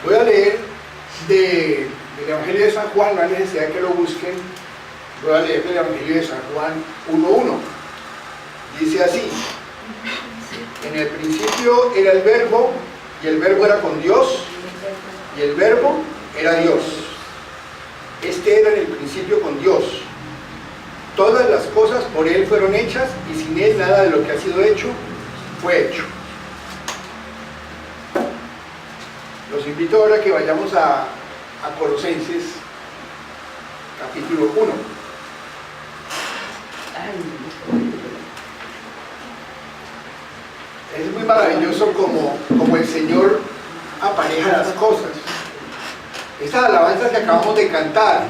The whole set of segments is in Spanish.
Voy a leer del Evangelio de San Juan, no hay necesidad de que lo busquen. Voy a leer del Evangelio de San Juan 1:1. Dice así: en el principio era el Verbo, y el Verbo era con Dios, y el Verbo era Dios. Este era en el principio con Dios. Todas las cosas por Él fueron hechas, y sin Él nada de lo que ha sido hecho fue hecho. Los invito ahora a que vayamos a Colosenses, capítulo 1. Es muy maravilloso como el Señor apareja las cosas. Estas alabanzas que acabamos de cantar,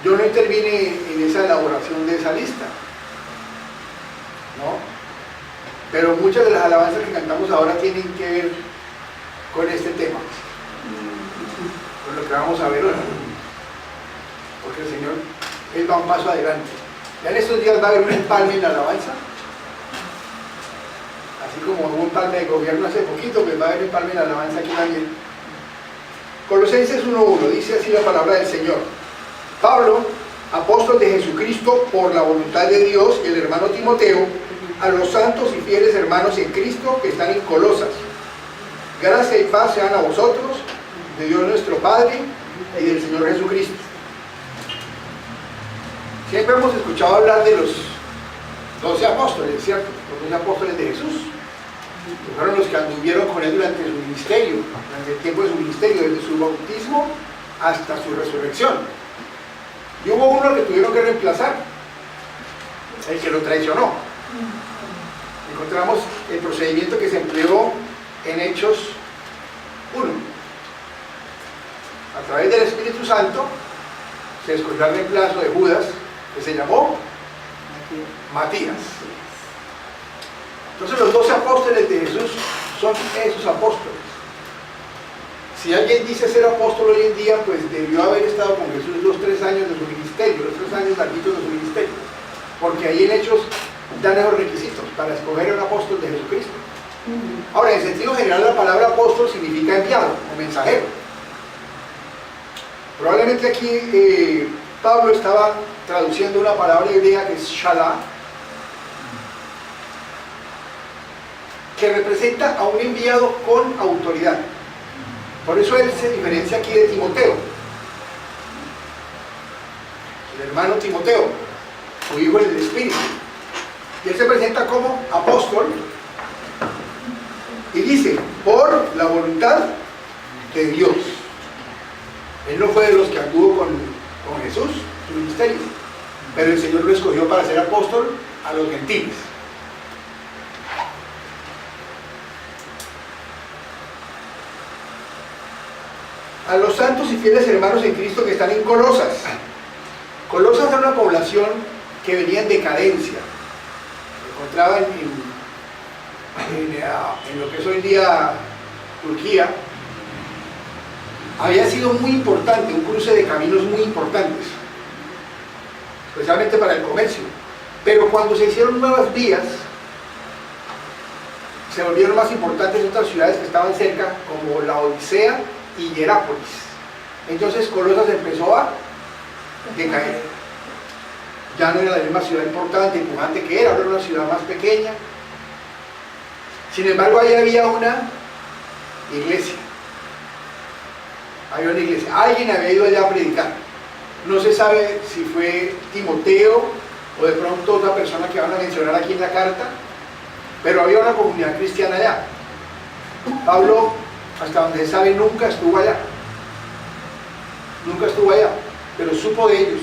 yo no intervine en esa elaboración de esa lista, ¿no? Pero muchas de las alabanzas que cantamos ahora tienen que ver con este tema, con lo que vamos a ver hoy, porque el Señor, Él va un paso adelante. Ya en estos días va a haber un empalme en la alabanza, así como hubo un empalme de gobierno hace poquito, pues va a haber un empalme en la alabanza aquí también. Colosenses 1:1, dice así la palabra del Señor: Pablo, apóstol de Jesucristo por la voluntad de Dios, y el hermano Timoteo, a los santos y fieles hermanos en Cristo que están en Colosas. Gracia y paz sean a vosotros, de Dios nuestro Padre y del Señor Jesucristo. Siempre hemos escuchado hablar de los 12 apóstoles, ¿cierto? Los 12 apóstoles de Jesús. Fueron los que anduvieron con Él durante su ministerio, durante el tiempo de su ministerio, desde su bautismo hasta su resurrección. Y hubo uno que tuvieron que reemplazar, el que lo traicionó. Encontramos el procedimiento que se empleó en Hechos 1. A través del Espíritu Santo se escogió el reemplazo de Judas, que se llamó Matías. Entonces los 12 apóstoles de Jesús son esos apóstoles. Si alguien dice ser apóstol hoy en día, pues debió haber estado con Jesús los 3 años de su ministerio, los 3 años larguitos de su ministerio, porque ahí en Hechos dan esos requisitos para escoger a un apóstol de Jesucristo. Ahora, en sentido general, la palabra apóstol significa enviado o mensajero. Probablemente aquí Pablo estaba traduciendo una palabra hebrea que es shalá, que representa a un enviado con autoridad. Por eso él se diferencia aquí de Timoteo, el hermano Timoteo, su hijo en el Espíritu. Y él se presenta como apóstol y dice, por la voluntad de Dios. Él no fue de los que anduvo con Jesús, su ministerio, pero el Señor lo escogió para ser apóstol a los gentiles. A los santos y fieles hermanos en Cristo que están en Colosas. Colosas era una población que venía en decadencia. Se encontraba en lo que es hoy día Turquía. Había sido muy importante, un cruce de caminos muy importantes, especialmente para el comercio. Pero cuando se hicieron nuevas vías, se volvieron más importantes otras ciudades que estaban cerca, como la Odisea y Hierápolis. Entonces Colosas empezó a decaer. Ya no era la misma ciudad importante, empujante que era, ahora era una ciudad más pequeña. Sin embargo, ahí había una iglesia. Había una iglesia. Alguien había ido allá a predicar. No se sabe si fue Timoteo o de pronto otra persona que van a mencionar aquí en la carta, pero había una comunidad cristiana allá. Pablo, hasta donde se sabe, nunca estuvo allá. Nunca estuvo allá, pero supo de ellos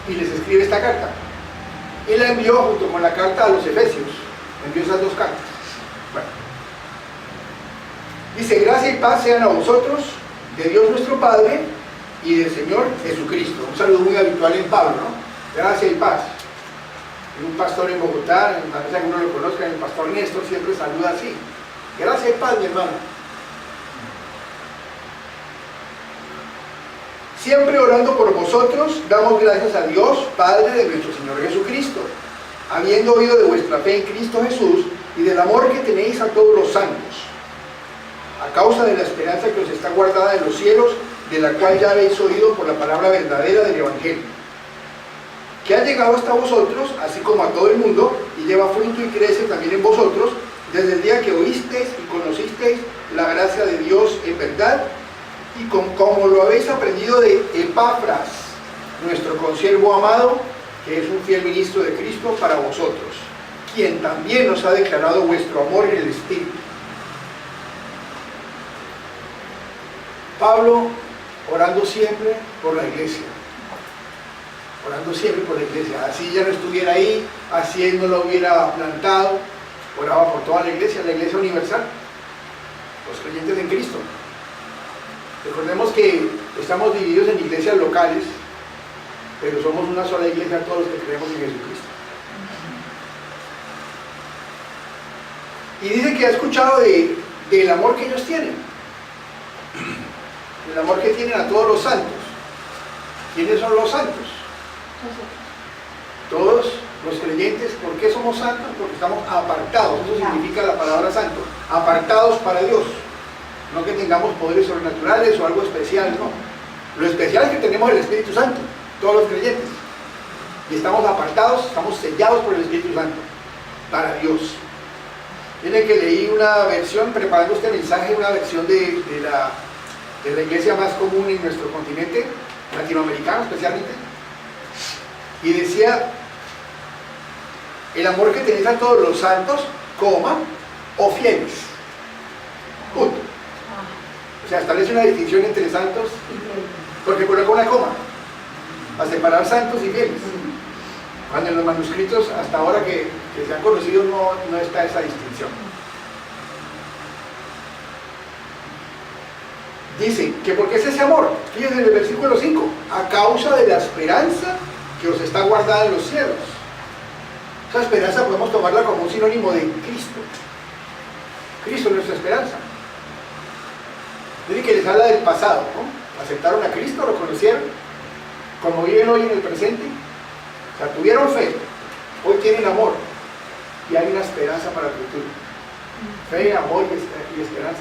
y les escribe esta carta. Y la envió junto con la carta a los Efesios. Envió esas 2 cartas. Bueno. Dice, gracia y paz sean a vosotros, de Dios nuestro Padre y del Señor Jesucristo. Un saludo muy habitual en Pablo, ¿no? Gracia y paz. Hay un pastor en Bogotá, tal vez alguno lo conozca, el pastor Néstor siempre saluda así. Gracia y paz, mi hermano. Siempre orando por vosotros, damos gracias a Dios, Padre de nuestro Señor Jesucristo, habiendo oído de vuestra fe en Cristo Jesús y del amor que tenéis a todos los santos, a causa de la esperanza que os está guardada en los cielos, de la cual ya habéis oído por la palabra verdadera del Evangelio, que ha llegado hasta vosotros, así como a todo el mundo, y lleva fruto y crece también en vosotros, desde el día que oísteis y conocisteis la gracia de Dios en verdad, y como lo habéis aprendido de Epafras, nuestro consiervo amado, que es un fiel ministro de Cristo para vosotros, quien también nos ha declarado vuestro amor en el Espíritu. Pablo orando siempre por la iglesia, orando siempre por la iglesia, así ya no estuviera ahí, así él no lo hubiera plantado, oraba por toda la iglesia universal, los creyentes en Cristo. Recordemos que estamos divididos en iglesias locales, pero somos una sola iglesia todos los que creemos en Jesucristo. Y dice que ha escuchado del amor que ellos tienen, el amor que tienen a todos los santos. ¿Quiénes son los santos? Todos los creyentes. ¿Por qué somos santos? Porque estamos apartados, eso significa la palabra santo, apartados para Dios. No que tengamos poderes sobrenaturales o algo especial, no. Lo especial es que tenemos el Espíritu Santo, todos los creyentes. Y estamos apartados, estamos sellados por el Espíritu Santo, para Dios. Miren que leí una versión, preparando este mensaje, una versión de la iglesia más común en nuestro continente, latinoamericano especialmente, y decía: el amor que tenéis a todos los santos, coma, o fieles. Punto. O sea, establece una distinción entre santos, porque coloca una coma, a separar santos y fieles. Cuando en los manuscritos, hasta ahora que se han conocido, no está esa distinción. Dice que porque es ese amor, fíjense en el versículo 5, a causa de la esperanza que os está guardada en los cielos. Esa esperanza podemos tomarla como un sinónimo de Cristo. Cristo es nuestra esperanza. Dice que les habla del pasado, ¿no? Aceptaron a Cristo, lo conocieron, como viven hoy en el presente. O sea, tuvieron fe, hoy tienen amor, y hay una esperanza para el futuro. Fe, amor y esperanza.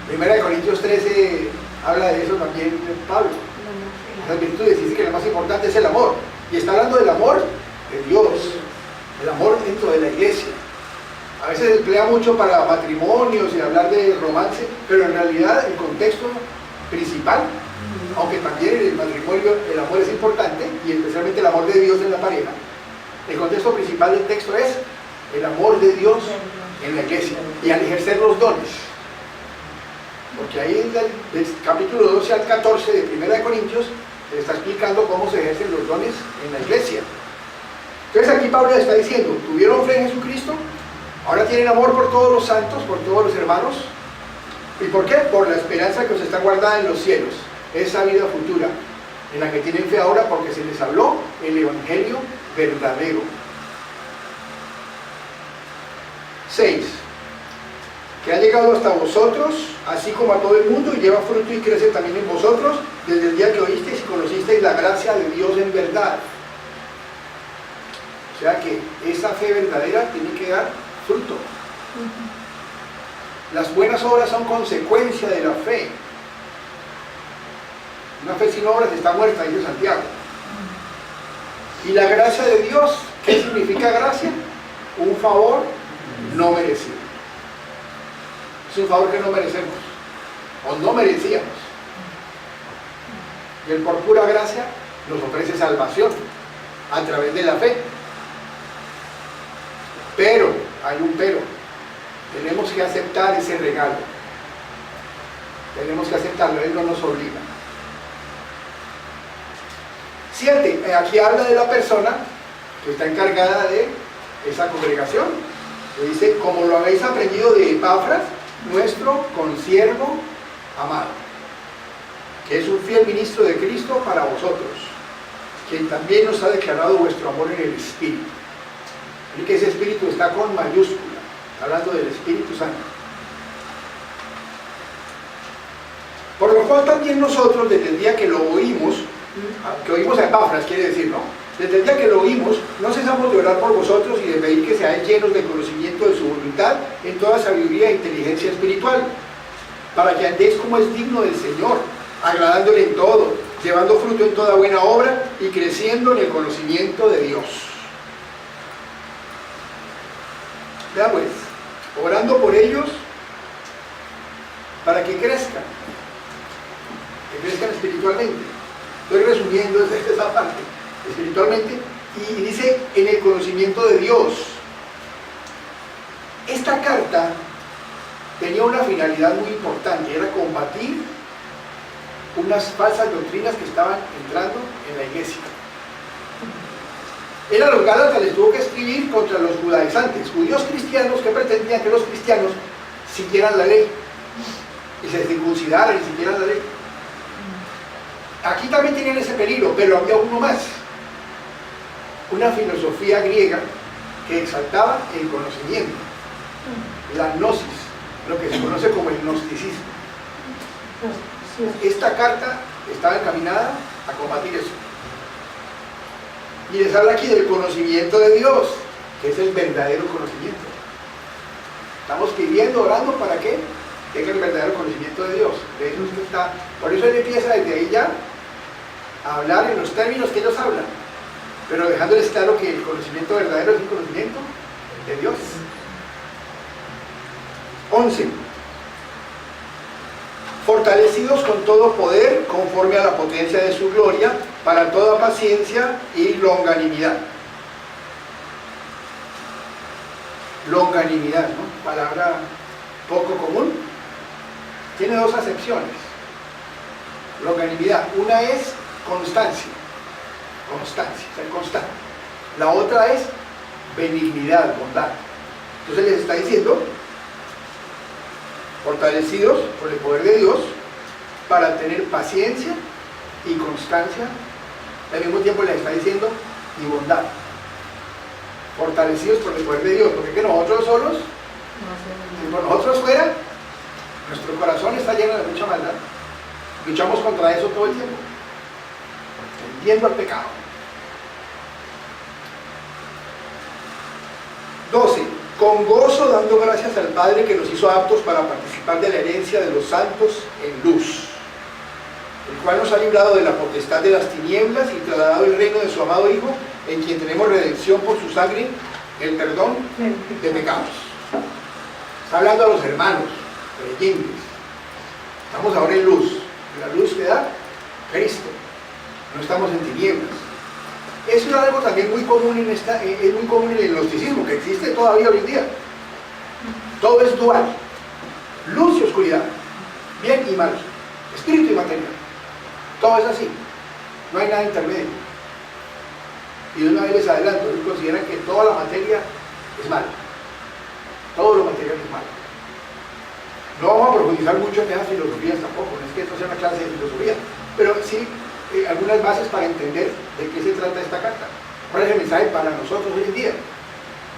Primera de Corintios 13 habla de eso también de Pablo. Las virtudes, dice que lo más importante es el amor. Y está hablando del amor de Dios, el amor dentro de la iglesia. A veces se emplea mucho para matrimonios y hablar de romance, pero en realidad el contexto principal, aunque también en el matrimonio el amor es importante, y especialmente el amor de Dios en la pareja, el contexto principal del texto es el amor de Dios en la iglesia y al ejercer los dones. Porque ahí del capítulo 12 al 14 de Primera de Corintios se está explicando cómo se ejercen los dones en la iglesia. Entonces aquí Pablo está diciendo: tuvieron fe en Jesucristo, ahora tienen amor por todos los santos, por todos los hermanos. ¿Y por qué? Por la esperanza que os está guardada en los cielos, esa vida futura, en la que tienen fe ahora porque se les habló el Evangelio verdadero. 6. Que ha llegado hasta vosotros, así como a todo el mundo, y lleva fruto y crece también en vosotros, desde el día que oísteis y conocisteis la gracia de Dios en verdad. O sea que esa fe verdadera tiene que dar fruto. Las buenas obras son consecuencia de la fe. Una fe sin obras está muerta, dice Santiago. Y la gracia de Dios, ¿qué significa gracia? Un favor no merecido. Es un favor que no merecemos, o no merecíamos. Y Él por pura gracia nos ofrece salvación a través de la fe. Pero, hay un pero, tenemos que aceptar ese regalo. Tenemos que aceptarlo, Él no nos obliga. 7. Aquí habla de la persona que está encargada de esa congregación. Le dice: como lo habéis aprendido de Epafras, nuestro consiervo amado, que es un fiel ministro de Cristo para vosotros, quien también nos ha declarado vuestro amor en el Espíritu. Y que ese Espíritu está con mayúscula, hablando del Espíritu Santo. Por lo cual también nosotros, desde el día que lo oímos, que oímos a Epafras, quiere decir, ¿no? Desde el día que lo oímos, no cesamos de orar por vosotros y de pedir que seáis llenos del conocimiento de su voluntad en toda sabiduría e inteligencia espiritual, para que andéis como es digno del Señor, agradándole en todo, llevando fruto en toda buena obra y creciendo en el conocimiento de Dios. Vea pues, orando por ellos para que crezcan espiritualmente. Estoy resumiendo esa parte, espiritualmente, y dice en el conocimiento de Dios. Esta carta tenía una finalidad muy importante, era combatir unas falsas doctrinas que estaban entrando en la iglesia. Él a los Gálatas les tuvo que escribir contra los judaizantes, judíos cristianos que pretendían que los cristianos siguieran la ley y se circuncidaran y siguieran la ley. Aquí también tenían ese peligro, pero había uno más, una filosofía griega que exaltaba el conocimiento, la gnosis, lo que se conoce como el gnosticismo. Esta carta estaba encaminada a combatir eso. Y les habla aquí del conocimiento de Dios, que es el verdadero conocimiento. Estamos pidiendo, orando para que tenga el verdadero conocimiento de Dios. De eso usted está. Por eso él empieza desde ahí ya a hablar en los términos que ellos hablan, pero dejándoles claro que el conocimiento verdadero es el conocimiento de Dios. 11. Fortalecidos con todo poder, conforme a la potencia de su gloria, para toda paciencia y longanimidad. Longanimidad, ¿no? Palabra poco común. Tiene dos acepciones. Longanimidad. Una es constancia, ser constante. La otra es benignidad, bondad. Entonces les está diciendo, fortalecidos por el poder de Dios para tener paciencia y constancia. Al mismo tiempo les está diciendo y bondad. Fortalecidos por el poder de Dios, porque que nosotros solos, si por nosotros fuera, nuestro corazón está lleno de mucha maldad. Luchamos contra eso todo el tiempo, tendiendo al pecado. 12. Con gozo dando gracias al Padre que nos hizo aptos para participar de la herencia de los santos en luz, el cual nos ha librado de la potestad de las tinieblas y trasladado el reino de su amado Hijo, en quien tenemos redención por su sangre, el perdón de pecados. Está hablando a los hermanos creyentes. Estamos ahora en luz. La luz que da Cristo. No estamos en tinieblas. Eso es algo también muy común es muy común en el gnosticismo, que existe todavía hoy en día. Todo es dual. Luz y oscuridad. Bien y mal. Espíritu y materia. Todo es así. No hay nada intermedio. Y de una vez les adelanto, ellos consideran que toda la materia es mala. Todo lo material es malo. No vamos a profundizar mucho en esas filosofías tampoco, no es que esto sea una clase de filosofía, pero sí algunas bases para entender de qué se trata esta carta. ¿Cuál es el mensaje para nosotros hoy en día?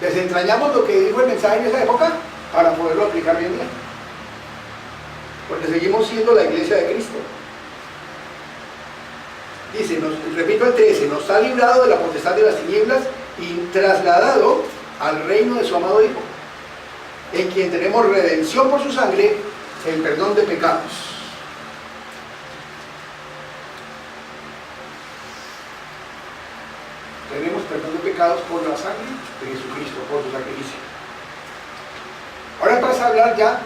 Desentrañamos lo que dijo el mensaje en esa época para poderlo aplicar hoy en día. Porque seguimos siendo la iglesia de Cristo. Dice, repito el 13, nos ha librado de la potestad de las tinieblas y trasladado al reino de su amado Hijo, en quien tenemos redención por su sangre, el perdón de pecados. Tenemos perdón de pecados por la sangre de Jesucristo, por su sacrificio. Ahora pasa a hablar ya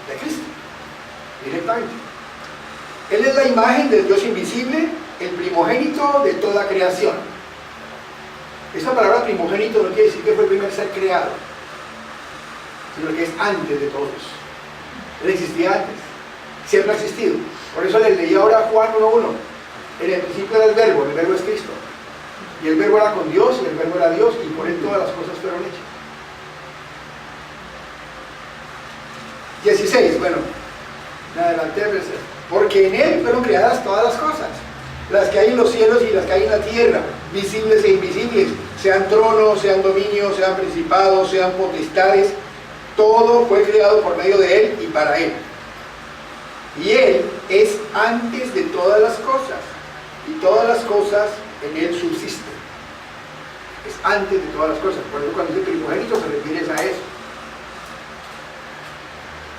de Cristo, directamente. Él es la imagen del Dios invisible, el primogénito de toda creación. Esta palabra primogénito no quiere decir que fue el primer ser creado, sino que es antes de todos. Él existía antes, siempre ha existido. Por eso les leí ahora Juan 1:1. En el principio era el verbo es Cristo. Y el verbo era con Dios, y el verbo era Dios, y por él todas las cosas fueron hechas. 16, bueno, me adelanté, porque en él fueron creadas todas las cosas, las que hay en los cielos y las que hay en la tierra, visibles e invisibles, sean tronos, sean dominios, sean principados, sean potestades. Todo fue creado por medio de él y para él. Y él es antes de todas las cosas, y todas las cosas en él subsiste. Es antes de todas las cosas. Por eso cuando dice primogénito se refiere a eso.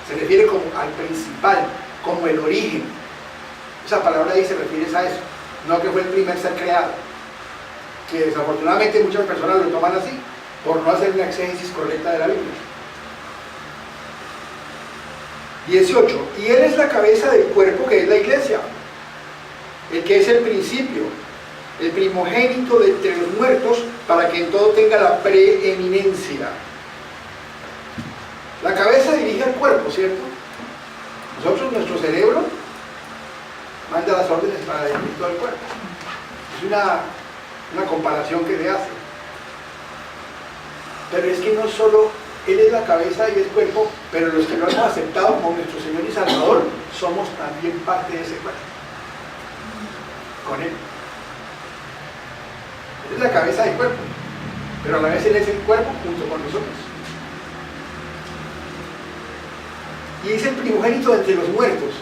Se refiere como al principal, como el origen. Esa palabra ahí se refiere a eso. No que fue el primer ser creado. Que desafortunadamente muchas personas lo toman así, por no hacer una exégesis correcta de la Biblia. 18. Y él es la cabeza del cuerpo que es la iglesia, el que es el principio, el primogénito de entre los muertos, para que en todo tenga la preeminencia. La cabeza dirige al cuerpo, ¿cierto? Nosotros, nuestro cerebro manda las órdenes para dirigir todo el cuerpo. Es una comparación que le hace. Pero es que no solo él es la cabeza y el cuerpo, pero los que lo hemos aceptado como nuestro Señor y Salvador somos también parte de ese cuerpo con él. Él es la cabeza del cuerpo, pero a la vez él es el cuerpo junto con nosotros. Y es el primogénito de entre los muertos,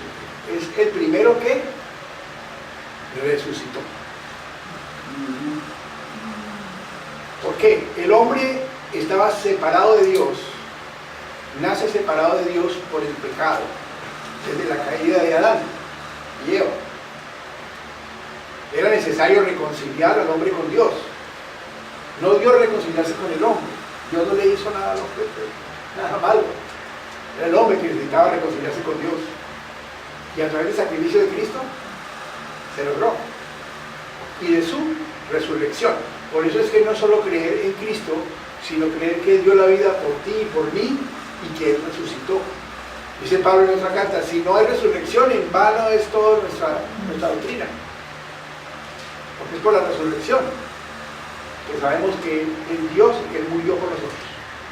es el primero que resucitó. ¿Por qué? El hombre estaba separado de Dios, nace separado de Dios por el pecado, desde la caída de Adán y Eva. Era necesario reconciliar al hombre con Dios. No Dios reconciliarse con el hombre. Dios no le hizo nada al hombre, nada malo. Era el hombre que necesitaba reconciliarse con Dios. Y a través del sacrificio de Cristo se logró. Y de su resurrección. Por eso es que no solo creer en Cristo, sino creer que Él dio la vida por ti y por mí, y que Él resucitó. Dice Pablo en otra carta, si no hay resurrección, en vano es toda nuestra doctrina. Porque es por la resurrección que sabemos que es Dios y que Él murió por nosotros,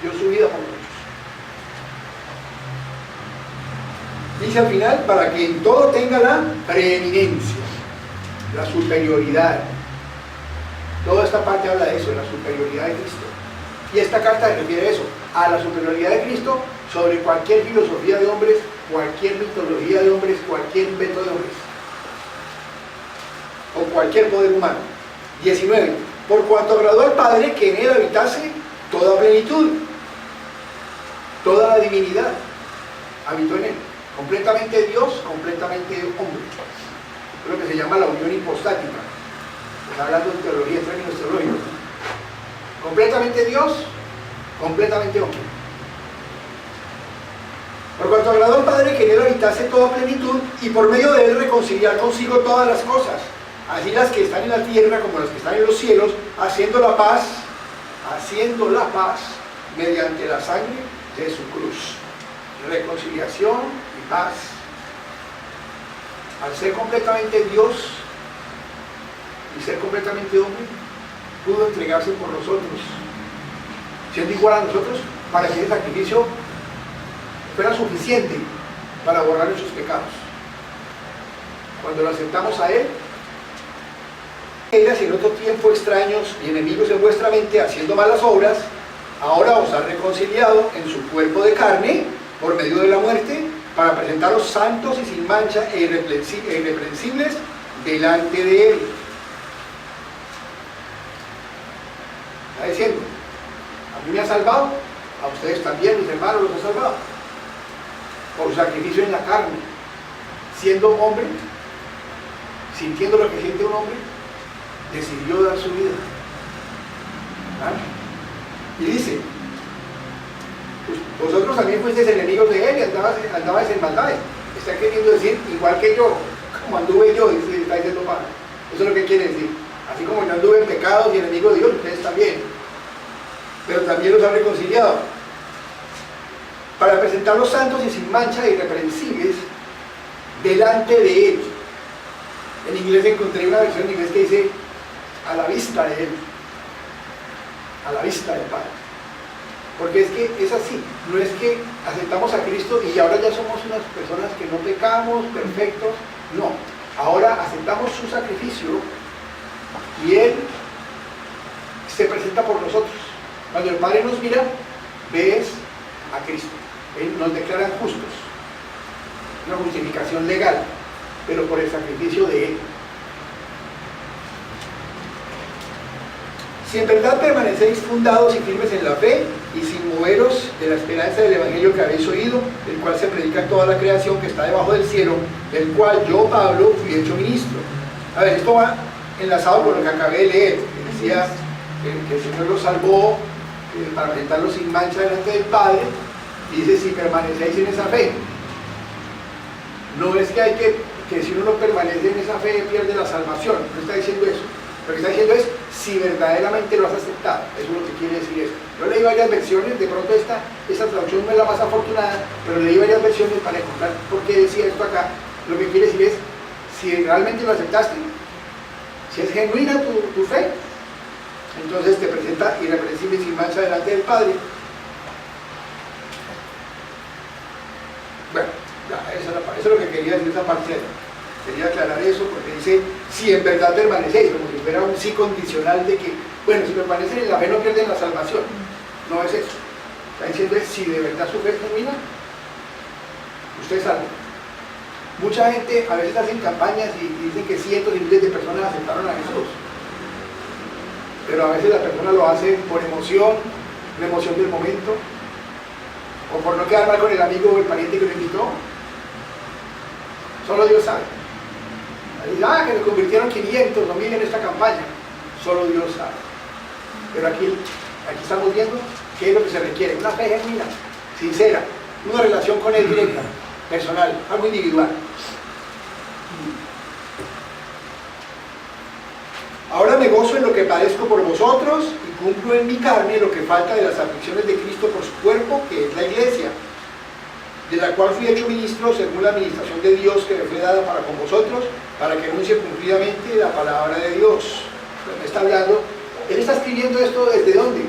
dio su vida por nosotros. Dice al final, para que en todo tenga la preeminencia, la superioridad. Toda esta parte habla de eso, de la superioridad de Cristo. Y esta carta se refiere a eso, a la superioridad de Cristo sobre cualquier filosofía de hombres, cualquier mitología de hombres, cualquier invento de hombres, o cualquier poder humano. 19. Por cuanto agradó al Padre que en él habitase toda plenitud, toda la divinidad habitó en él, completamente Dios, completamente hombre. Es lo que se llama la unión hipostática. Está hablando de teología, en términos teológicos. Completamente Dios, completamente hombre. Por cuanto agradó al Padre que en él habitase toda plenitud, y por medio de él reconciliar consigo todas las cosas, así las que están en la tierra como las que están en los cielos, haciendo la paz mediante la sangre de su cruz. Reconciliación y paz. Al ser completamente Dios y ser completamente hombre, pudo entregarse por nosotros, siendo igual a nosotros, para que el sacrificio fuera suficiente para borrar nuestros pecados. Cuando lo aceptamos a Él, ellas en otro tiempo extraños y enemigos en vuestra mente, haciendo malas obras, ahora os ha reconciliado en su cuerpo de carne, por medio de la muerte, para presentaros santos y sin mancha e irreprensibles delante de Él. Está diciendo, a mí me ha salvado, a ustedes también, mis hermanos, los ha salvado, por su sacrificio en la carne, siendo hombre, sintiendo lo que siente un hombre, decidió dar su vida. ¿Ah? Y dice, pues vosotros también fuisteis enemigos de él y andabais en maldades. Está queriendo decir, igual que yo, como anduve yo, dice, está diciendo Pablo. Eso es lo que quiere decir. Así como yo anduve en pecados y enemigo de Dios, ustedes también. Pero también los ha reconciliado. Para presentarlos santos y sin mancha e irreprensibles delante de Él. En inglés encontré una versión en inglés que dice, a la vista de Él. A la vista del Padre. Porque es que es así, no es que aceptamos a Cristo y ahora ya somos unas personas que no pecamos, perfectos, no. Ahora aceptamos su sacrificio y Él se presenta por nosotros. Cuando el Padre nos mira, ves a Cristo. Él nos declara justos. Una justificación legal, pero por el sacrificio de Él. Si en verdad permanecéis fundados y firmes en la fe y sin moveros de la esperanza del Evangelio que habéis oído, el cual se predica a toda la creación que está debajo del cielo, del cual yo, Pablo, fui hecho ministro. A ver, esto va enlazado con lo que acabé de leer, que decía que el Señor los salvó para presentarlos sin mancha delante del Padre, y dice si permanecéis en esa fe. No es que hay que si uno no permanece en esa fe pierde la salvación, no está diciendo eso. Lo que está diciendo es si verdaderamente lo has aceptado. Eso es lo que quiere decir esto. Yo leí varias versiones, de pronto esta traducción no es la más afortunada, pero leí varias versiones para encontrar por qué decía esto acá. Lo que quiere decir es si realmente lo aceptaste, si es genuina tu fe, entonces te presenta irreprensible y sin mancha delante del Padre. Bueno, eso es lo que quería decir esa parte. Quería aclarar eso porque dice si en verdad permanecéis, como si fuera un sí condicional de que, bueno, si permanecen en la fe no pierden la salvación. No es eso. Está diciendo es si de verdad su fe es genuina, usted salva. Mucha gente a veces hacen campañas y dicen que cientos y miles de personas aceptaron a Jesús. Pero a veces la persona lo hace por emoción, la emoción del momento, o por no quedar mal con el amigo o el pariente que lo invitó. Solo Dios sabe. Dice, que le convirtieron 500 o 1000 en esta campaña. Solo Dios sabe. Pero aquí estamos viendo qué es lo que se requiere. Una fe genuina, sincera, una relación con Él directa, personal, algo individual. Ahora me gozo en lo que padezco por vosotros y cumplo en mi carne lo que falta de las aflicciones de Cristo por su cuerpo, que es la iglesia, de la cual fui hecho ministro según la administración de Dios que me fue dada para con vosotros, para que anuncie cumplidamente la palabra de Dios. Me está hablando, él está escribiendo esto ¿desde dónde?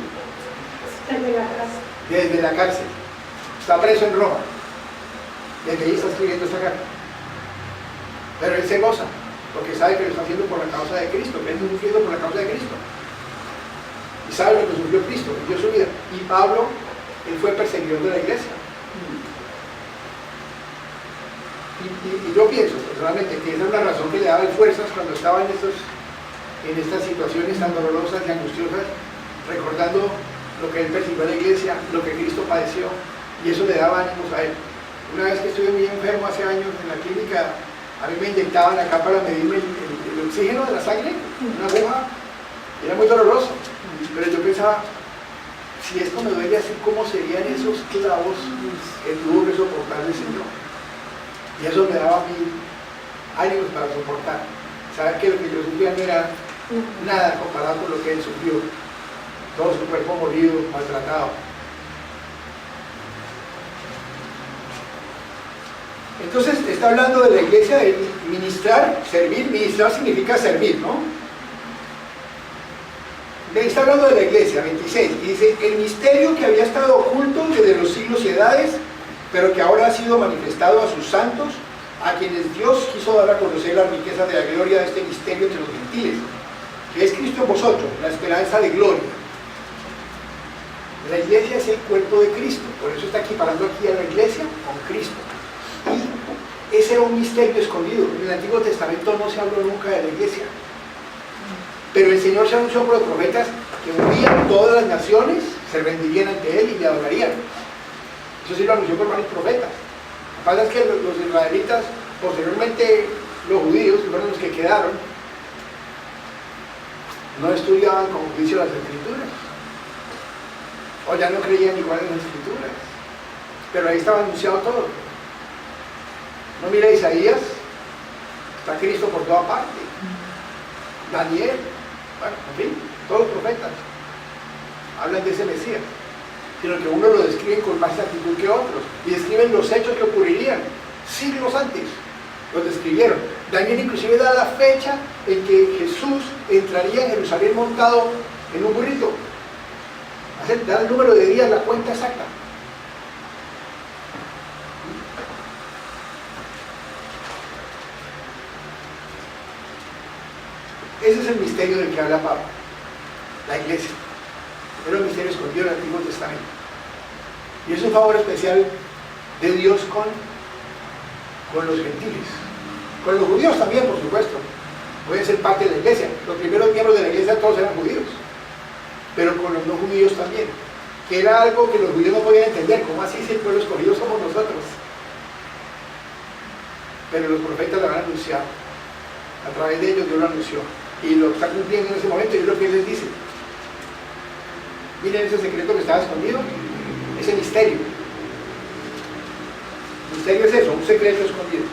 Desde la cárcel. Desde la cárcel. Está preso en Roma. Desde ahí está escribiendo esta carta. Pero él se goza, porque sabe que lo está haciendo por la causa de Cristo, que él está sufriendo por la causa de Cristo. Y sabe lo que sufrió Cristo, que dio su vida. Y Pablo, él fue perseguidor de la iglesia. Y yo pienso personalmente que esa es una razón que le daba fuerzas cuando estaba en estas situaciones tan dolorosas y angustiosas, recordando lo que él persiguió a la iglesia, lo que Cristo padeció, y eso le daba ánimos a él. Una vez que estuve muy enfermo hace años en la clínica, a mí me inyectaban acá para medirme el oxígeno de la sangre, una aguja, era muy doloroso, pero yo pensaba, si esto me duele así, ¿cómo serían esos clavos que tuvo que soportar el Señor? Y eso me daba a mí ánimos para soportar. Saber que lo que yo sufría no era nada comparado con lo que él sufrió. Todo su cuerpo molido, maltratado. Entonces está hablando de la iglesia de ministrar, servir. Ministrar significa servir, ¿no? Está hablando de la iglesia, 26, y dice, el misterio que había estado oculto desde los siglos y edades, pero que ahora ha sido manifestado a sus santos, a quienes Dios quiso dar a conocer las riquezas de la gloria de este misterio entre los gentiles, que es Cristo en vosotros, la esperanza de gloria. La iglesia es el cuerpo de Cristo, por eso está equiparando aquí a la iglesia con Cristo. Y ese era un misterio escondido. En el Antiguo Testamento no se habló nunca de la iglesia. Pero el Señor se anunció por los profetas que un día todas las naciones se rendirían ante Él y le adorarían. Eso sí lo anunció por varios profetas. Lo que pasa es que los israelitas, posteriormente los judíos, que fueron los que quedaron, no estudiaban con juicio las escrituras. O ya no creían igual en las escrituras. Pero ahí estaba anunciado todo. No mira Isaías, está Cristo por toda parte. Daniel, bueno, en fin, todos los profetas hablan de ese Mesías, sino que unos lo describen con más exactitud que otros y describen los hechos que ocurrirían siglos antes, los describieron. Daniel inclusive da la fecha en que Jesús entraría en Jerusalén montado en un burrito, da el número de días, la cuenta exacta. Ese es el misterio del que habla Pablo, la iglesia. Era un misterio escondido en el Antiguo Testamento. Y es un favor especial de Dios con los gentiles. Con los judíos también, por supuesto. Pueden ser parte de la iglesia. Los primeros miembros de la iglesia todos eran judíos. pero con los no judíos también, que era algo que los judíos no podían entender. ¿Cómo así si el pueblo escogido somos nosotros? Pero los profetas lo han anunciado, a través de ellos Dios lo anunció, y lo está cumpliendo en ese momento, y es lo que Él les dice. Miren ese secreto que estaba escondido, ese misterio. El misterio es eso, un secreto escondido.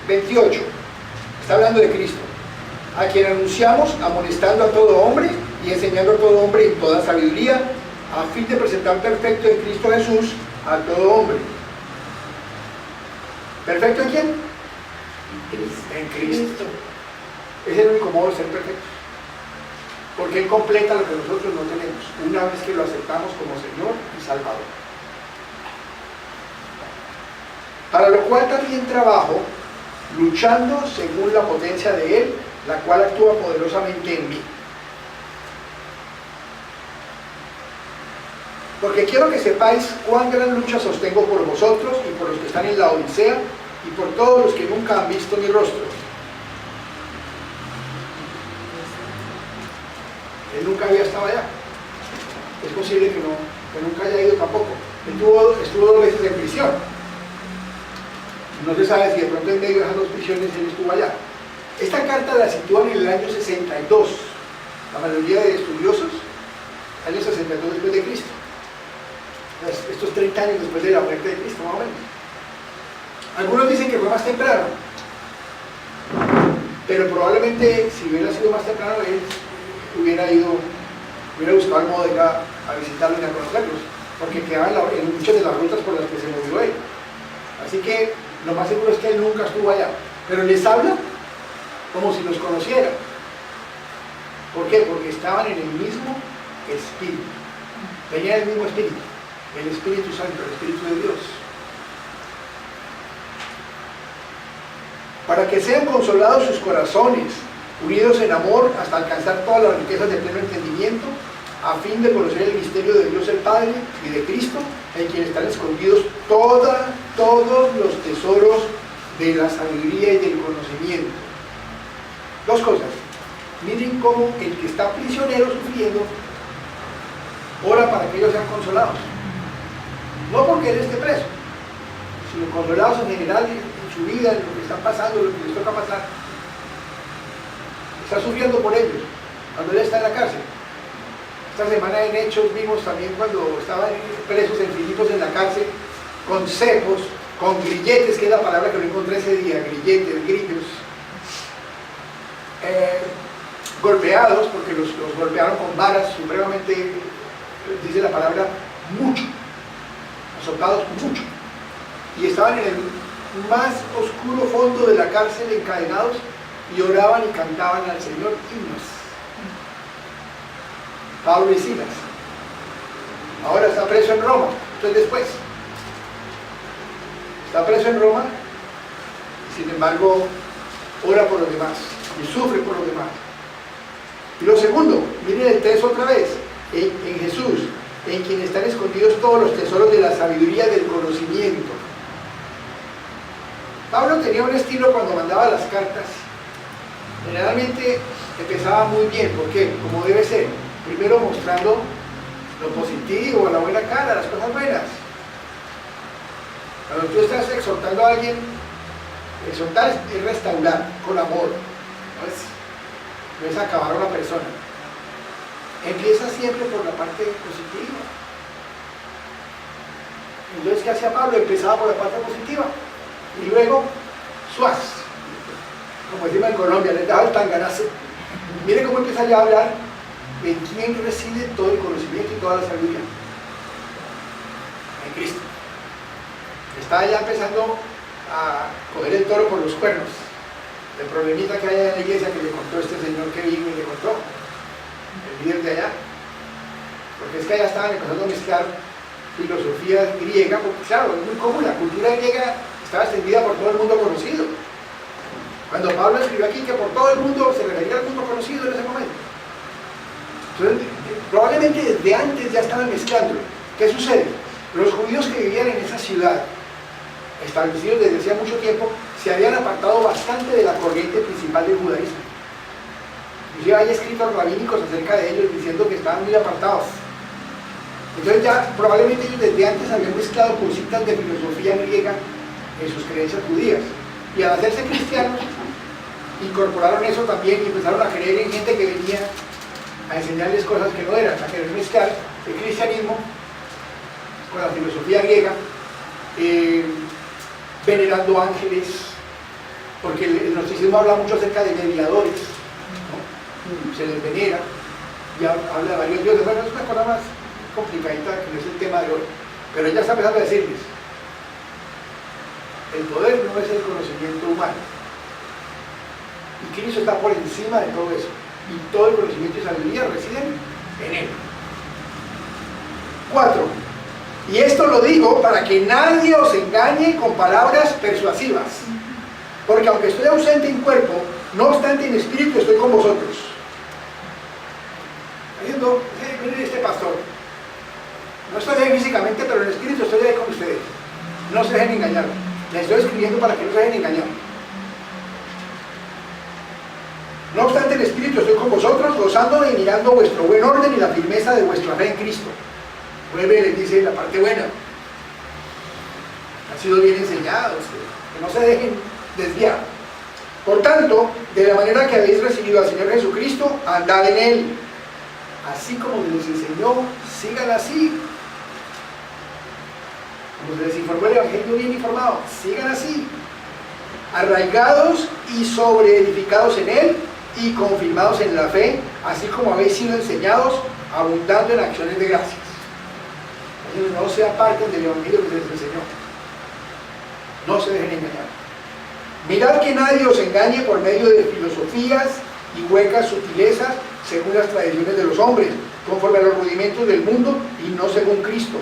28. Está hablando de Cristo, a quien anunciamos amonestando a todo hombre y enseñando a todo hombre en toda sabiduría, a fin de presentar perfecto en Cristo Jesús a todo hombre. ¿Perfecto en quién? En Cristo. Es el único modo de ser perfectos, porque Él completa lo que nosotros no tenemos, una vez que lo aceptamos como Señor y Salvador. Para lo cual también trabajo, luchando según la potencia de Él, la cual actúa poderosamente en mí. Porque quiero que sepáis cuán gran lucha sostengo por vosotros y por los que están en la Odisea y por todos los que nunca han visto mi rostro. Él nunca había estado allá. Es posible que nunca haya ido tampoco. Él estuvo 2 veces en prisión. No se sabe si de pronto en medio de esas 2 prisiones él estuvo allá. Esta carta la sitúan en el año 62. La mayoría de estudiosos, año 62 después de Cristo. Estos 30 años después de la muerte de Cristo, más o menos. Algunos dicen que fue más temprano, pero probablemente si hubiera sido más temprano él hubiera buscado el modo de ir a visitarlos y a conocerlos, porque quedaban en muchas de las rutas por las que se movió él. Así que lo más seguro es que él nunca estuvo allá, pero les habla como si los conociera. ¿Por qué? Porque estaban en el mismo espíritu, tenían el mismo espíritu, el Espíritu Santo, el Espíritu de Dios. Para que sean consolados sus corazones, unidos en amor hasta alcanzar todas las riquezas de pleno entendimiento, a fin de conocer el misterio de Dios el Padre y de Cristo, en quien están escondidos todos los tesoros de la sabiduría y del conocimiento. 2 cosas. Miren cómo el que está prisionero sufriendo ora para que ellos sean consolados. No porque él esté preso, sino consolados en general en su vida, en lo que están pasando, en lo que les toca pasar. Está sufriendo por ellos cuando él está en la cárcel. Esta semana en Hechos vimos también cuando estaban presos en Filipos en la cárcel, con cepos, con grilletes, que es la palabra que no encontré ese día, grilletes, grillos, golpeados, porque los golpearon con varas supremamente, dice la palabra, mucho, azotados mucho, y estaban en el más oscuro fondo de la cárcel encadenados y oraban y cantaban al Señor himnos. Pablo y Silas. Ahora está preso en Roma, entonces después está preso en Roma, sin embargo ora por los demás y sufre por los demás. Y lo segundo, miren el texto otra vez, en Jesús, en quien están escondidos todos los tesoros de la sabiduría y del conocimiento. Pablo tenía un estilo cuando mandaba las cartas, generalmente empezaba muy bien, ¿por qué? Como debe ser, primero mostrando lo positivo, la buena cara, las cosas buenas. Cuando tú estás exhortando a alguien, exhortar es restaurar con amor, no es acabar a una persona. Empieza siempre por la parte positiva. Entonces, ¿qué hacía Pablo? Empezaba por la parte positiva y luego, suaz, como decimos en Colombia, les daba el tanganazo. Miren cómo empieza ya a hablar de quién reside todo el conocimiento y toda la sabiduría. En Cristo. Está ya empezando a coger el toro por los cuernos. El problemita que hay en la iglesia que le contó este señor que vino y le contó, el líder de allá, porque es que allá estaban empezando a mezclar filosofía griega, porque claro, es muy común, la cultura griega estaba extendida por todo el mundo conocido. Cuando Pablo escribió aquí que por todo el mundo se refería al mundo conocido en ese momento. Entonces, probablemente desde antes ya estaban mezclándolo. ¿Qué sucede? Los judíos que vivían en esa ciudad, establecidos desde hacía mucho tiempo, se habían apartado bastante de la corriente principal del judaísmo. Inclusive hay escritos rabínicos acerca de ellos diciendo que estaban muy apartados. Entonces ya probablemente ellos desde antes habían mezclado cositas de filosofía griega en sus creencias judías. Y al hacerse cristianos, incorporaron eso también y empezaron a creer en gente que venía a enseñarles cosas que no eran, a querer mezclar el cristianismo con la filosofía griega, venerando ángeles, porque el gnosticismo habla mucho acerca de mediadores, ¿no? Se les venera y habla de varios dioses. Bueno, es una cosa más complicadita que no es el tema de hoy, pero ella está empezando a decirles: el poder no es el conocimiento humano, y Cristo está por encima de todo eso, y todo el conocimiento y sabiduría residen en Él. 4. Y esto lo digo para que nadie os engañe con palabras persuasivas, porque aunque estoy ausente en cuerpo, no obstante en espíritu estoy con vosotros. Diciendo, miren este pastor, no estoy ahí físicamente, pero en espíritu estoy ahí con ustedes. No se dejen engañar. Les estoy escribiendo para que no se dejen engañar. No obstante en espíritu estoy con vosotros, gozándome y mirando vuestro buen orden y la firmeza de vuestra fe en Cristo. Vuelve y les dice la parte buena: han sido bien enseñados, que no se dejen desviar. Por tanto, de la manera que habéis recibido al Señor Jesucristo, andad en Él, así como les enseñó, sigan así. Como se les informó el Evangelio bien informado, sigan así, arraigados y sobreedificados en Él y confirmados en la fe, así como habéis sido enseñados, abundando en acciones de gracias. Entonces, no se aparten del Evangelio que se les enseñó. No se dejen engañar. Mirad que nadie os engañe por medio de filosofías y huecas sutilezas, según las tradiciones de los hombres, conforme a los rudimentos del mundo y no según Cristo,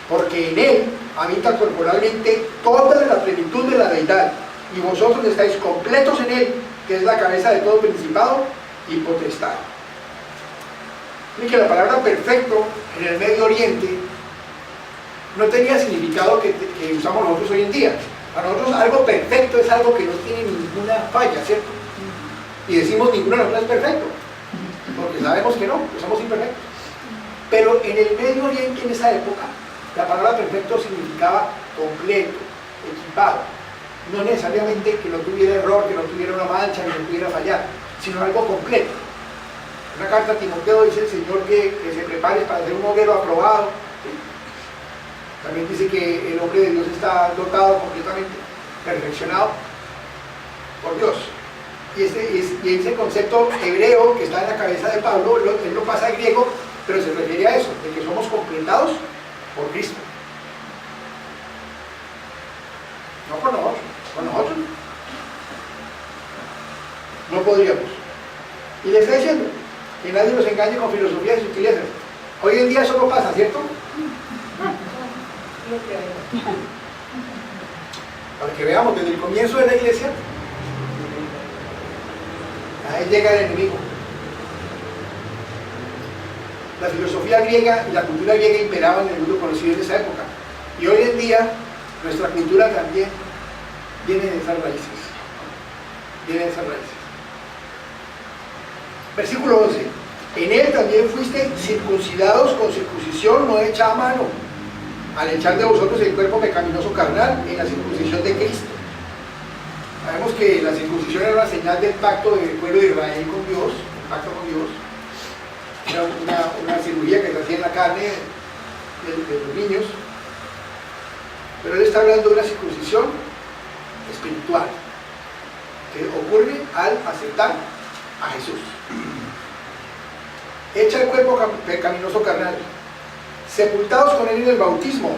porque en Él habita corporalmente toda la plenitud de la deidad, y vosotros estáis completos en Él, que es la cabeza de todo principado y potestad. Y que la palabra perfecto en el Medio Oriente no tenía significado que usamos nosotros hoy en día. Para nosotros algo perfecto es algo que no tiene ninguna falla, ¿cierto? Y decimos ninguno de nosotros es perfecto, porque sabemos que no, que somos imperfectos. Pero en el Medio Oriente, en esa época, la palabra perfecto significaba completo, equipado. No necesariamente que no tuviera error, que no tuviera una mancha, que no pudiera fallar, sino algo completo. En una carta a Timoteo dice el Señor que se prepare para ser un obrero aprobado. ¿Sí? También dice que el hombre de Dios está dotado completamente, perfeccionado por Dios. Y ese concepto hebreo que está en la cabeza de Pablo, él lo pasa a griego, pero se refiere a eso, de que somos completados por Cristo. No por nosotros, por nosotros no podríamos. Y le está diciendo que nadie nos engañe con filosofías y sutilezas. Hoy en día eso no pasa, ¿cierto? Para que veamos, desde el comienzo de la iglesia, ahí llega el enemigo. La filosofía griega y la cultura griega imperaban en el mundo conocido en esa época. Y hoy en día, nuestra cultura también viene de esas raíces. Viene de esas raíces. Versículo 11. En él también fuiste circuncidados con circuncisión no hecha a mano, al echar de vosotros el cuerpo pecaminoso carnal en la circuncisión de Cristo. Sabemos que la circuncisión era una señal del pacto del pueblo de Israel con Dios, el pacto con Dios. Era una cirugía que se hacía en la carne de los niños. Pero él está hablando de una circuncisión espiritual que ocurre al aceptar a Jesús. Echa el cuerpo pecaminoso carnal, sepultados con él en el bautismo,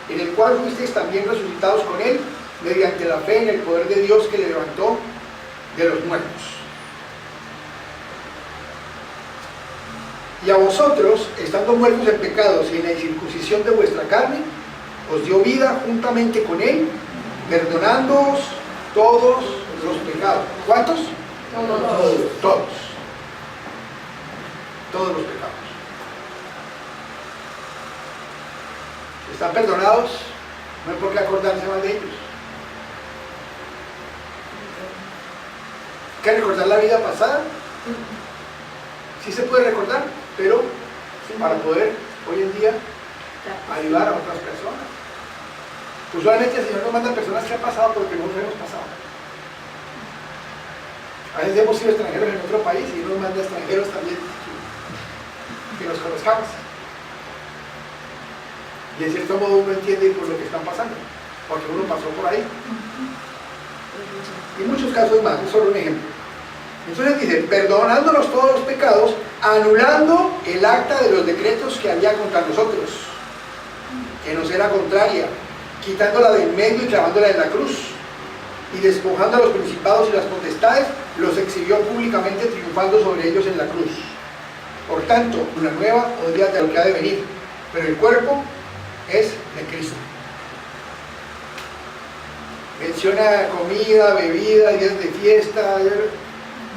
en el cual fuisteis también resucitados con él mediante la fe en el poder de Dios que le levantó de los muertos. Y a vosotros, estando muertos en pecados y en la incircuncisión de vuestra carne, os dio vida juntamente con él, perdonándoos todos los pecados. ¿Cuántos? Todos. Todos los pecados. Están perdonados, no hay por qué acordarse más de ellos. Hay que recordar la vida pasada Sí se puede recordar, pero para poder hoy en día ayudar a otras personas. Usualmente el Señor nos manda personas que han pasado por lo que nosotros hemos pasado. A veces hemos sido extranjeros en otro país y nos manda extranjeros también que nos conozcamos. Y en cierto modo uno entiende por lo que están pasando, porque uno pasó por ahí. Y muchos casos más, es solo un ejemplo. Entonces dice, perdonándonos todos los pecados, anulando el acta de los decretos que había contra nosotros, que nos era contraria, quitándola del medio y clavándola en la cruz, y despojando a los principados y las potestades, los exhibió públicamente, triunfando sobre ellos en la cruz. Por tanto, una nueva odia de lo que ha de venir, pero el cuerpo es de Cristo. Menciona comida, bebida, días de fiesta,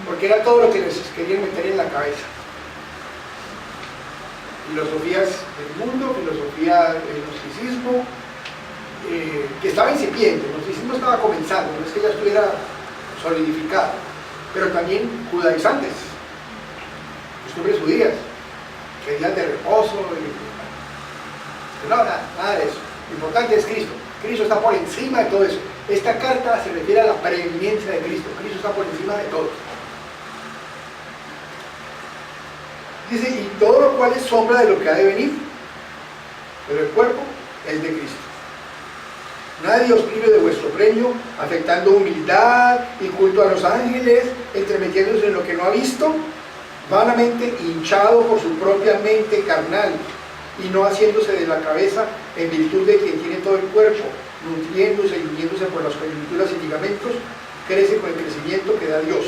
porque era todo lo que les querían meter en la cabeza. Filosofías del mundo, filosofía del gnosticismo, que estaba incipiente. El gnosticismo estaba comenzando, no es que ya estuviera solidificado, pero también judaizantes, costumbres judías, que días de reposo, no, nada de eso. Lo importante es Cristo. Cristo está por encima de todo eso. Esta carta se refiere a la preeminencia de Cristo. Cristo está por encima de todo. Dice, y todo lo cual es sombra de lo que ha de venir, pero el cuerpo es de Cristo. Nadie os prive de vuestro premio, afectando humildad y culto a los ángeles, entremetiéndose en lo que no ha visto, vanamente hinchado por su propia mente carnal, y no haciéndose de la cabeza en virtud de quien tiene todo el cuerpo, nutriéndose y uniéndose por las coyunturas y ligamentos, crece con el crecimiento que da Dios.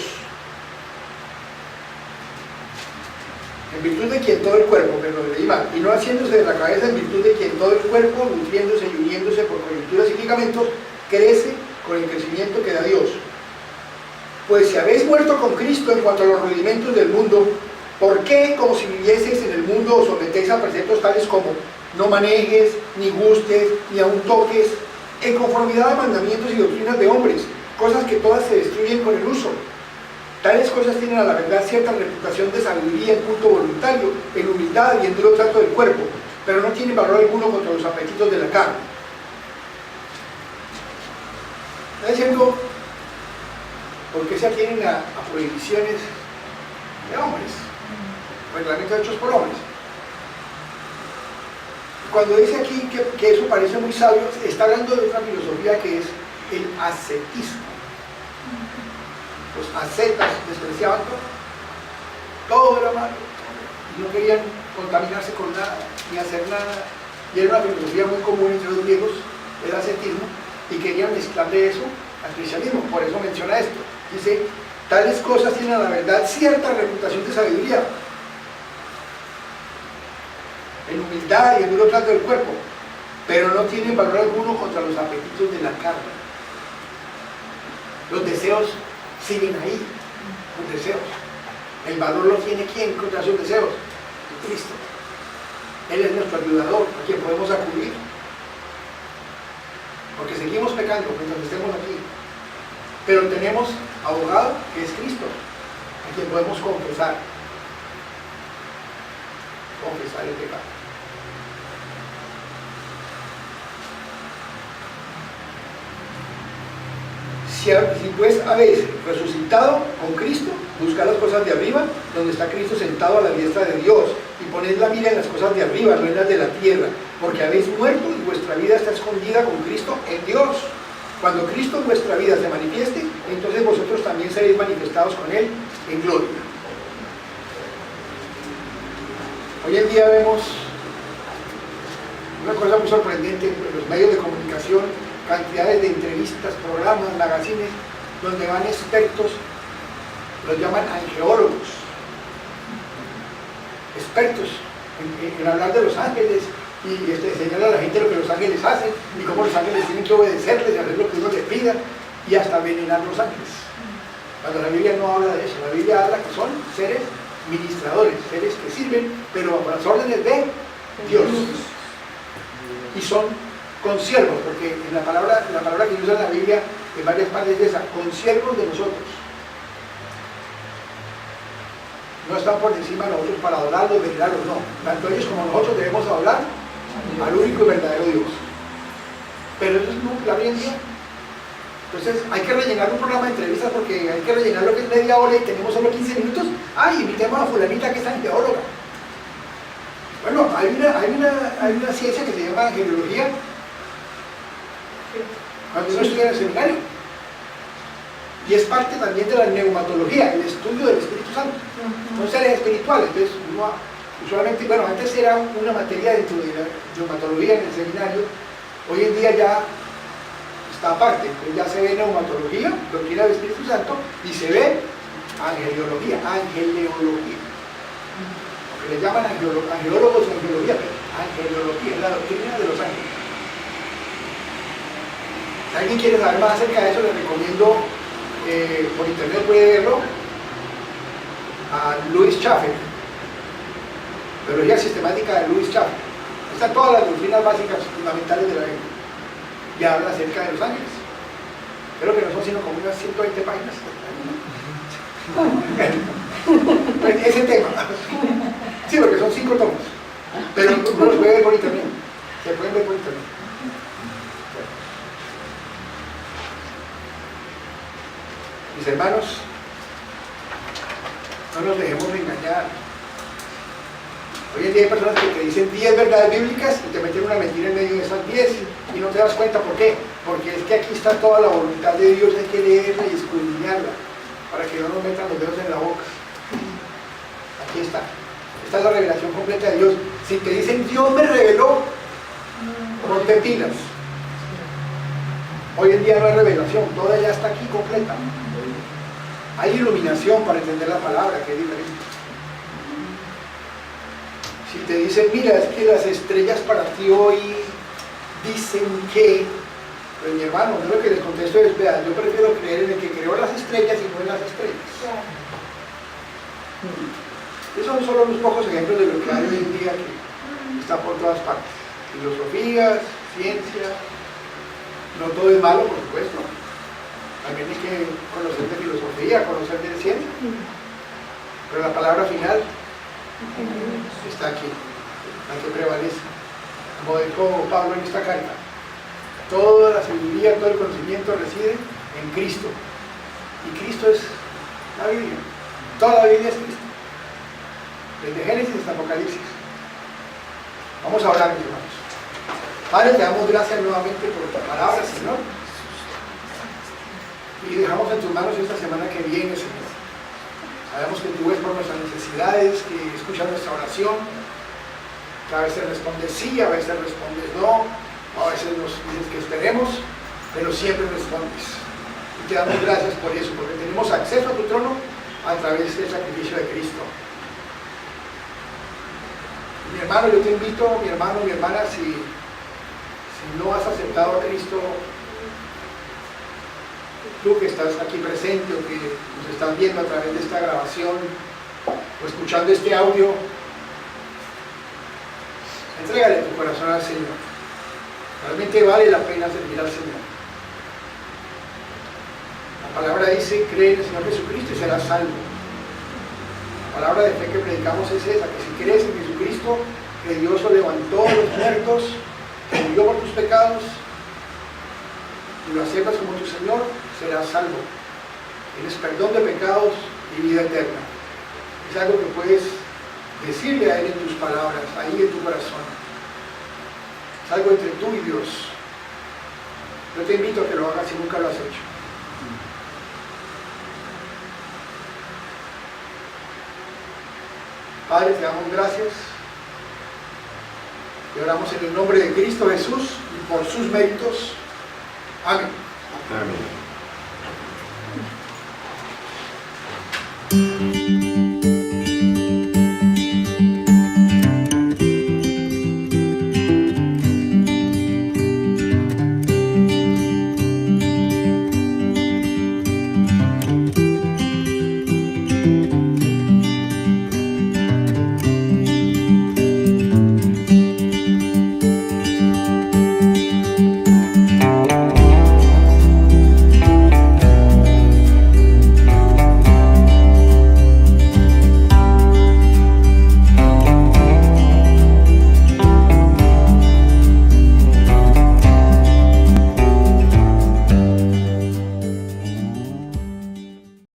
En virtud de quien todo el cuerpo, pero lo leí mal, y no haciéndose de la cabeza en virtud de quien todo el cuerpo, nutriéndose y uniéndose por coyunturas y ligamentos, crece con el crecimiento que da Dios. Pues si habéis muerto con Cristo en cuanto a los rudimentos del mundo, ¿por qué, como si vivieseis en el mundo, os sometéis a preceptos tales como no manejes, ni gustes, ni aun toques, en conformidad a mandamientos y doctrinas de hombres, cosas que todas se destruyen con el uso? Tales cosas tienen a la verdad cierta reputación de sabiduría en culto voluntario, en humildad y en duro trato del cuerpo, pero no tienen valor alguno contra los apetitos de la carne. Está diciendo, ¿por qué se atienen a prohibiciones de hombres? Reglamentos hechos por hombres. Cuando dice aquí que eso parece muy sabio, está hablando de otra filosofía que es el ascetismo. Los ascetas despreciaban todo era malo, y no querían contaminarse con nada, ni hacer nada, y era una filosofía muy común entre los griegos, el ascetismo, y querían mezclarle eso al cristianismo. Por eso menciona esto, dice, tales cosas tienen a la verdad cierta reputación de sabiduría, en humildad y en duro trato del cuerpo, pero no tienen valor alguno contra los apetitos de la carne. Los deseos siguen ahí, los deseos. El valor lo tiene ¿quién contra sus deseos? Cristo. Él es nuestro ayudador, a quien podemos acudir. Porque seguimos pecando mientras estemos aquí. Pero tenemos abogado que es Cristo, a quien podemos confesar. Confesar el pecado. Si pues habéis resucitado con Cristo, buscad las cosas de arriba, donde está Cristo sentado a la diestra de Dios, y poned la mira en las cosas de arriba, no en las de la tierra, porque habéis muerto y vuestra vida está escondida con Cristo en Dios. Cuando Cristo en vuestra vida se manifieste, entonces vosotros también seréis manifestados con Él en gloria. Hoy en día vemos una cosa muy sorprendente en los medios de comunicación, cantidades de entrevistas, programas, magazines, donde van expertos, los llaman angeólogos, expertos en hablar de los ángeles y enseñar a la gente lo que los ángeles hacen y cómo los ángeles tienen que obedecerles y hacer lo que uno les pida y hasta envenenar los ángeles. Cuando la Biblia no habla de eso, la Biblia habla que son seres ministradores, seres que sirven, pero bajo las órdenes de Dios. Y son consiervos, porque en la palabra que usa en la Biblia en varias partes es esa, consiervos de nosotros. no están por encima de nosotros para adorarlos, venerarlos, no. Tanto ellos como nosotros debemos hablar al único y verdadero Dios. Pero eso es no, la bien Dios. Entonces hay que rellenar un programa de entrevistas porque hay que rellenar lo que es media hora y tenemos solo 15 minutos. ¡Ay, invitemos a fulanita que es angeóloga! Bueno, hay una ciencia que se llama angelología cuando uno estudia en el seminario. Y es parte también de la neumatología, el estudio del Espíritu Santo. Son seres espirituales. Entonces, uno, usualmente, bueno, antes era una materia dentro de la neumatología en el seminario, hoy en día ya está aparte. Entonces ya se ve neumatología, doctrina del Espíritu Santo, y se ve angeleología, lo que le llaman angelólogos o angelología, pero angeleología es la doctrina de los ángeles. Si alguien quiere saber más acerca de eso, les recomiendo, por internet puede verlo, a Louis Schaffer, Teología Sistemática de Louis Schaffer. Están todas las doctrinas básicas fundamentales de la Biblia y habla acerca de los ángeles. Creo que no son sino como unas 120 páginas. Ese tema. Sí, porque son 5 tomos. Pero uno los puede ver por internet. Se pueden ver por internet. Mis hermanos, no nos dejemos engañar. Hoy en día hay personas que te dicen 10 verdades bíblicas y te meten una mentira en medio de esas 10 y no te das cuenta. ¿Por qué? Porque es que aquí está toda la voluntad de Dios, hay que leerla y escudriñarla para que no nos metan los dedos en la boca. Aquí está. Esta es la revelación completa de Dios. Si te dicen Dios me reveló, ponte pilas. Hoy en día no hay revelación, toda ya está aquí completa. Hay iluminación para entender la palabra, que es diferente. Si te dicen, mira, es que las estrellas para ti hoy dicen que, pues mi hermano, yo lo que les contesto es, vea, yo prefiero creer en el que creó las estrellas y no en las estrellas. Esos son solo unos pocos ejemplos de lo que hay hoy en día que está por todas partes. Filosofías, ciencia, no todo es malo, por supuesto. También hay que conocer de filosofía, conocer de ciencia. Pero la palabra final está aquí, la que prevalece. Como dijo Pablo en esta carta, toda la sabiduría, todo el conocimiento reside en Cristo. Y Cristo es la Biblia. Toda la Biblia es Cristo. Desde Génesis hasta Apocalipsis. Vamos a orar, mis hermanos. Padre, te damos gracias nuevamente por tu palabra, Señor. Y dejamos en tus manos esta semana que viene, Señor. Sabemos que tú ves por nuestras necesidades, que escuchas nuestra oración, que a veces respondes sí, a veces respondes no, a veces nos dices que esperemos, pero siempre respondes. Y te damos gracias por eso, porque tenemos acceso a tu trono a través del sacrificio de Cristo. Mi hermano, yo te invito, mi hermano, mi hermana, si no has aceptado a Cristo, tú que estás aquí presente o que nos estás viendo a través de esta grabación o escuchando este audio, entrégale tu corazón al Señor. Realmente vale la pena servir al Señor. La palabra dice, cree en el Señor Jesucristo y serás salvo. La palabra de fe que predicamos es esa, que si crees en Jesucristo, que Dios lo levantó de los muertos, que murió por tus pecados, y lo aceptas como tu Señor, serás salvo. Tienes perdón de pecados y vida eterna. Es algo que puedes decirle a Él en tus palabras, ahí en tu corazón. Es algo entre tú y Dios. Yo te invito a que lo hagas si nunca lo has hecho. Padre, te damos gracias. Te oramos en el nombre de Cristo Jesús y por sus méritos. Amén. Amén.